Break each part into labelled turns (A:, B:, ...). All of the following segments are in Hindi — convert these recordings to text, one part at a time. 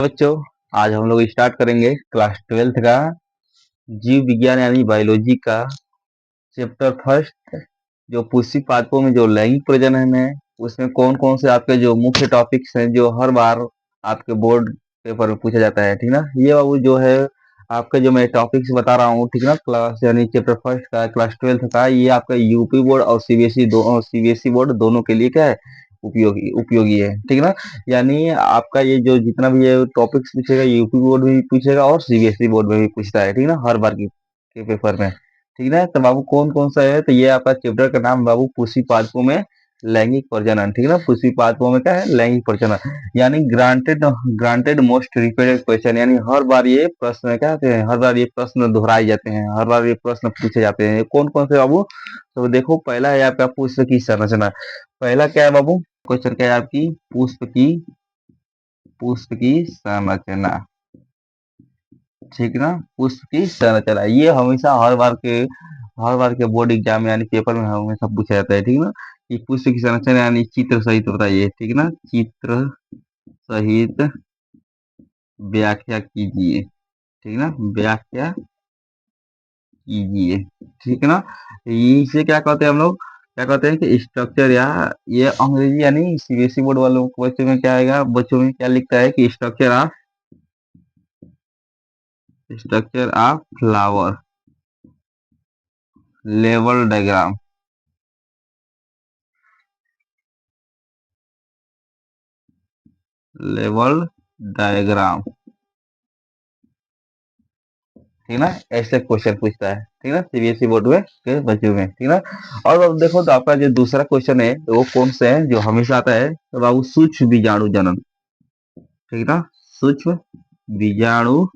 A: बच्चों, आज हम लोग स्टार्ट करेंगे क्लास 12th का जीव विज्ञान यानी बायोलॉजी का चैप्टर फर्स्ट। जो पुष्पी पादपों में जो लैंगिक प्रजनन है, उसमें कौन कौन से आपके जो मुख्य टॉपिक्स हैं जो हर बार आपके बोर्ड पेपर में पूछा जाता है, ठीक ना। ये बाबू जो है आपके जो मैं टॉपिक्स बता रहा हूँ, ठीक ना, क्लास यानी चैप्टर फर्स्ट का क्लास 12th का, ये आपका यूपी बोर्ड और सीबीएसई बोर्ड दोनों के लिए क्या है, उपयोगी उपयोगी है, ठीक ना। यानी आपका ये जो जितना भी ये टॉपिक्स पूछेगा, यूपी बोर्ड भी पूछेगा और सीबीएसई बोर्ड में भी पूछता है, ठीक ना, हर बार के पेपर में, ठीक है। तो बाबू कौन कौन सा है, तो ये आपका चैप्टर का नाम बाबू पुष्पी पादपों में लैंगिक प्रजनन, ठीक है ना। पुष्पी पादपों में क्या है, लैंगिक प्रजनन, यानी granted granted most repeated question, यानी हर बार ये प्रश्न क्या होते हैं, हर बार ये प्रश्न दोहराए जाते हैं, हर बार ये प्रश्न पूछे जाते हैं। कौन कौन से बाबू, तो देखो पहला है आपका पुष्प की संरचना। पहला क्या है बाबू, क्वेश्चन क्या है आपकी, पुष्प की संरचना, ठीक ना। पुष्प की संरचना ये हमेशा हर बार के बोर्ड एग्जाम यानी पेपर में हमेशा पूछा जाता है, ठीक ना। कि पुष्प की संरचना यानी चित्र सहित बताइए, ठीक ना, चित्र सहित व्याख्या कीजिए, ठीक ना, व्याख्या कीजिए, ठीक है ना। इसे क्या कहते हैं हम लोग, क्या कहते हैं कि स्ट्रक्चर, या ये अंग्रेजी यानी सीबीएसई बोर्ड वालों को बच्चों में क्या आएगा, बच्चों में क्या लिखता है कि structure of flower, level diagram, level diagram, ठीक ना। ऐसे क्वेश्चन पूछता है, ठीक ना, सीबीएसई बोर्ड में के बच्चों में, ठीक ना। और अब देखो तो आपका जो दूसरा क्वेश्चन है तो वो कौन से है जो हमेशा आता है, तो बाबू सूक्ष्म बीजाणु जनन, ठीक ना। सूक्ष्म बीजाणु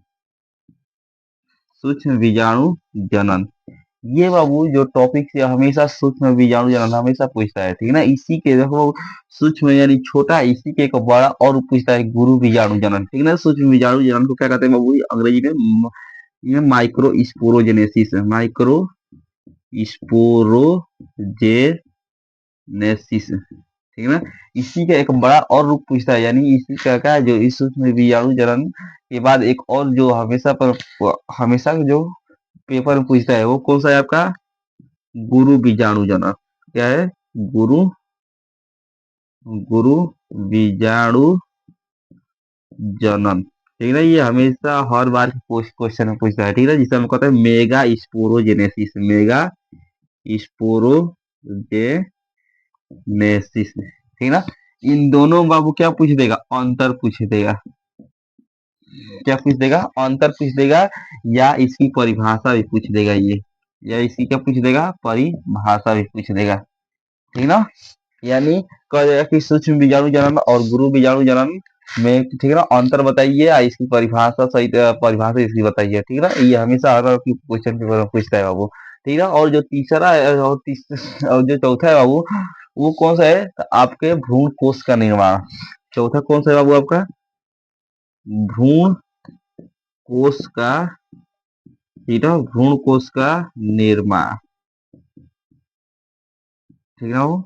A: सूक्ष्म बीजाणु जनन, ये बाबू जो टॉपिक से हमेशा सूक्ष्म बीजाणु जनन हमेशा पूछता है, ठीक ना। इसी के देखो सूक्ष्म यानी छोटा, इसी के एक बड़ा और पूछता है गुरु बीजाणु जनन, ठीक ना। सूक्ष्म बीजाणु जनन को क्या कहते हैं बाबू, अंग्रेजी में ये माइक्रो स्पोरोजेनेसिस है, माइक्रो स्पोरोजेनेसिस, ठीक है ना। इसी का एक बड़ा और रूप पूछता है, यानी इसी का क्या है, जो इस सूक्ष्म बीजाणु जनन के बाद एक और जो हमेशा जो पेपर में पूछता है वो कौन सा है आपका, गुरु बीजाणु जनन। क्या है, गुरु गुरु बीजाणु जनन, ठीक है ना। ये हमेशा हर बार क्वेश्चन में पूछता है, ठीक है ना, जिसे हम कहते हैं मेगा स्पोरोजेनेसिस, मेगा स्पोरोजेनेसिस, ठीक ना। इन दोनों बाबू क्या पूछ देगा, अंतर पूछ देगा, क्या पूछ देगा, अंतर पूछ देगा, या इसकी परिभाषा भी पूछ देगा ये, या इसकी क्या पूछ देगा, परिभाषा भी पूछ देगा, ठीक ना। यानी कह देगा कि सूक्ष्म बीजाणु जनन और गुरु बीजाणु जनन में, ठीक है ना, अंतर बताइए या इसकी परिभाषा सही परिभाषा इसकी बताइए, ठीक है ना। ये हमेशा हर क्वेश्चन पेपर में पूछता है बाबू, ठीक है ना। और जो तीसरा है और जो चौथा है बाबू, वो कौन सा है, तो आपके भ्रूण कोष का निर्माण। चौथा कौन सा है बाबू आपका, भ्रूण कोष का, ठीक है, भ्रूण कोष का निर्माण, ठीक है ना। वो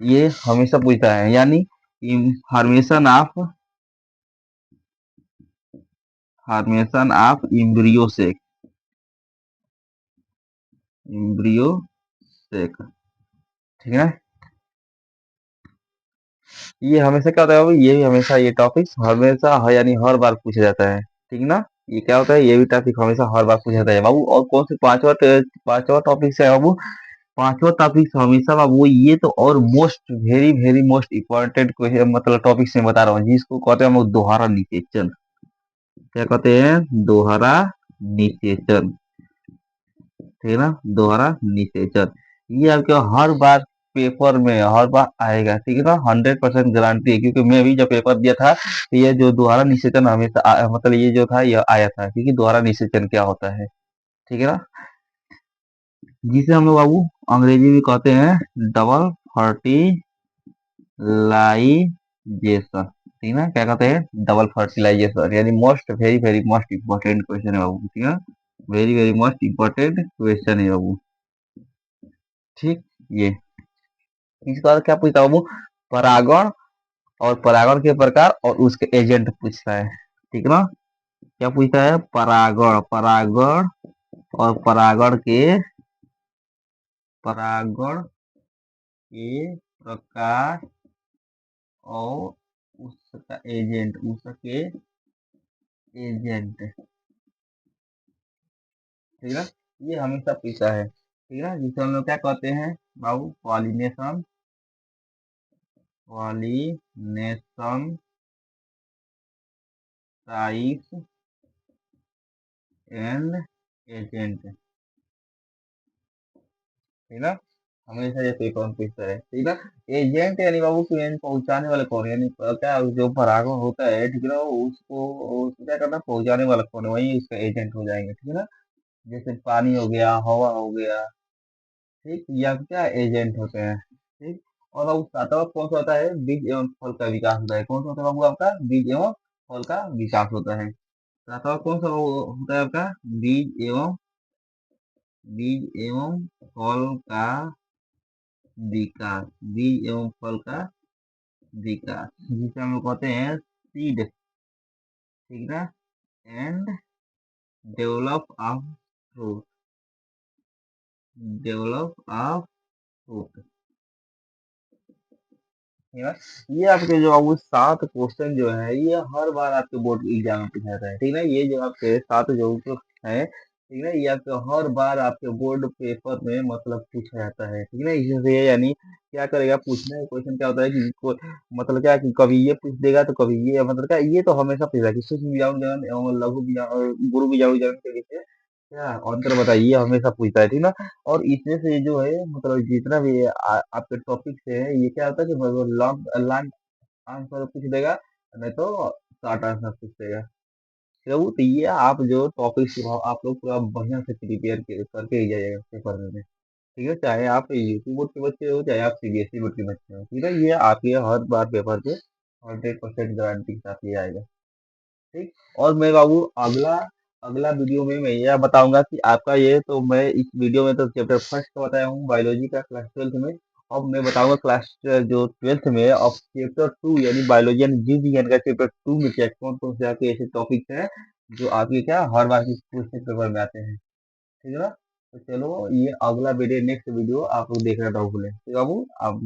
A: ये हमेशा पूछता है, यानी formation of embryo sac, embryo sac, ठीक है ना। ये हमेशा क्या होता है बाबू, ये भी हमेशा ये टॉपिक हमेशा यानी हर बार पूछा जाता है, ठीक ना। ये क्या होता है, ये भी टॉपिक हमेशा हर बार पूछा जाता है बाबू। और कौन से पांचवा टॉपिक से है बाबू, पांचवा टॉपिक हमेशा बाबू ये तो, और most very very most important question मतलब टॉपिक से बता रहा हूँ, जिसको कहते हैं हम लोग दोहरा निषेचन। क्या कहते हैं, दोहरा निषेचन, ठीक है ना, दोहरा निषेचन। ये आपके हर बार पेपर में हर बार आएगा, ठीक है ना, 100% गारंटी है, क्योंकि मैं भी जब पेपर दिया था तो ये जो दोहरा निषेचन हमेशा मतलब ये जो था ये आया था, क्योंकि दोहरा निषेचन क्या होता है, ठीक है ना, जिसे हम लोग बाबू अंग्रेजी में कहते हैं डबल फर्टिलाइजेशन, ठीक है ना। क्या कहते हैं, डबल फर्टिलाइजेशन, यानी most very very most important question है बाबू, ठीक है ना, very very most important question है बाबू, ठीक। ये इसके बाद क्या पूछता हूँ, परागण और परागण के प्रकार और उसके एजेंट पूछता है। ठीक ना? क्या पूछता है? परागण, परागण और परागण के प्रकार और उसके एजेंट। ठीक है? ये हमेशा पूछा है। ठीक है? जिसे हम लोग क्या कहते हैं बाबू? Pollination, pollination types and agent. ठीक है? हमेशा ये पेपर में पूछता है। ठीक है? एजेंट यानी बाबू को यानी पहुंचाने वाला कौन है? यानी क्या जो परागण होता है, ठीक है ना, उसको क्या करना, पहुंचाने वाला कौन है, वही उसका एजेंट हो जाएंगे। ठीक है ना? जैसे पानी हो गया, हवा हो गया, ठीक, या क्या एजेंट होते हैं। ठीक। और अब सातवां कौन सा होता है? बीज एवं फल का विकास होता है। कौन सा होता है बाबू आपका? बीज एवं फल का विकास होता है। सातवां कौन सा होता है आपका? बीज एवं बीज एवं फल का विकास, बीज एवं फल का विकास, जिसे हम लोग कहते हैं सीड। ठीक है? And develop of fruit, develop of fruit. है। ये आपके जो वो 7 क्वेश्चन जो है, ये हर बार आपके बोर्ड एग्जाम में पूछा जाता है। ठीक है? ये जो आपके 7 जो है, ठीक है, ये आपके हर बार आपके बोर्ड पेपर में मतलब पूछा जाता है। ठीक है? इससे यानी क्या करेगा, पूछने का क्वेश्चन क्या होता है कि मतलब क्या कि कभी ये पूछ देगा तो कभी ये, मतलब क्या, ये तो हमेशा पूछेगा कि सूक्ष्म बीजाणु जनन एवं लघु बीजाणु और गुरु बीजाणु जनन के बीच क्या अंतर बताइए, हमेशा पूछता है। ठीक ना? और इसमें से जो है मतलब जितना भी आपके टॉपिक से है, ये क्या होता है कि मतलब लॉन्ग लॉन्ग आंसर पूछ देगा, नहीं तो शॉर्ट आंसर पूछ देगा। तो ये आप जो टॉपिक आप लोग पूरा बढ़िया से प्रिपेयर करके ही जाइएगा पेपर में। ठीक है? चाहे आप यूपी बोर्ड के बच्चे हो, चाहे आप सीबीएसई बोर्ड के बच्चे हो, ठीक है, ये आपके हर बार पेपर पे 100% गारंटी के साथ ये आएगा। ठीक। और मैं बाबू अगला अगला वीडियो में मैं यह बताऊंगा कि आपका ये तो मैं इस वीडियो में तो चैप्टर फर्स्ट का बताया हूँ बायोलॉजी का क्लास 12th में। अब मैं बताऊंगा क्लास जो 12th में अब चैप्टर 2 यानी बायोलॉजी यानी जीव विज्ञान का चैप्टर 2 में क्या कौन कौन से आपके ऐसे टॉपिक्स हैं जो आपके क्या हर बार के क्वेश्चन पेपर में आते हैं। ठीक है ना? तो चलो, ये अगला वीडियो, नेक्स्ट वीडियो आप लोग देखना ना भूलें। ठीक है बाबू? आप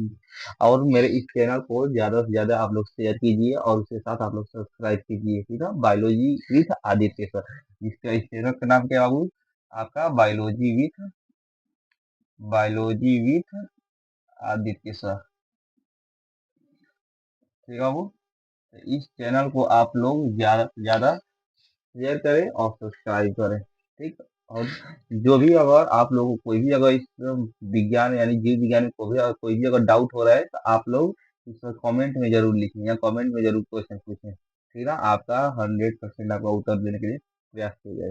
A: और मेरे इस चैनल को ज्यादा से ज्यादा आप लोग शेयर कीजिए और उसके साथ आप लोग सब्सक्राइब कीजिए। ठीक है? बायोलॉजी विथ आदित्य सर, इसका इस चैनल का नाम क्या है बाबू? आपका बायोलॉजी विथ आदित्य सर। ठीक है बाबू? तो इस चैनल को आप लोग ज्यादा से ज्यादा शेयर करें और सब्सक्राइब करें। ठीक। और जो भी अगर आप लोगों को कोई भी अगर इस विज्ञान यानी जीव विज्ञान में कोई भी अगर डाउट हो रहा है, तो आप लोग इसमें कमेंट में जरूर लिखें या कमेंट में जरूर क्वेश्चन पूछें। ठीक है? आपका 100% आपका उत्तर देने के लिए प्रयास किया जाएगा।